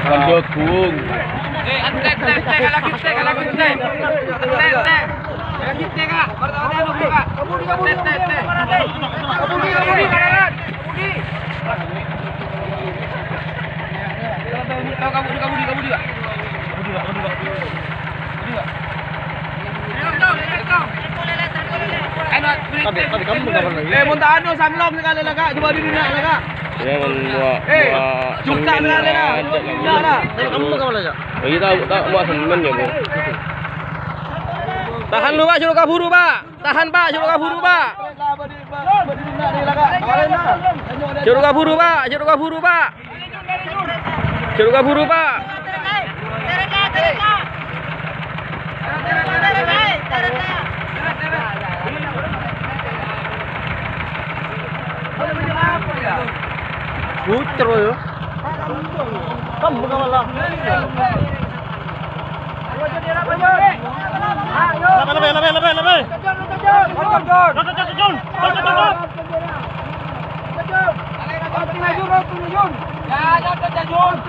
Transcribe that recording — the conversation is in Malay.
Jagung. Antek, kalah kita, kalah kita. Antek. Kalah kita, Kak. Pertama anu, Kak. Kabudi. Kabudi, kanan. Kabudi, Kak. Tadi kamu kapan lagi? Munta anu sanglong sekali lah, Kak. Coba diri nak lah, Kak. Ya menua. Jukta sekali lah. Jukta lah. Kamu kapan lagi? Bagi tahu mau semen ya, Bu. Tahan lu, Pak, suruh kaburu, Pak. Tahan, Pak, suruh kaburu, Pak. Suruh kaburu, Pak. Suruh kaburu, Pak. Suruh kaburu, Pak. Puter ya. Kamu kapan lah? Lebih.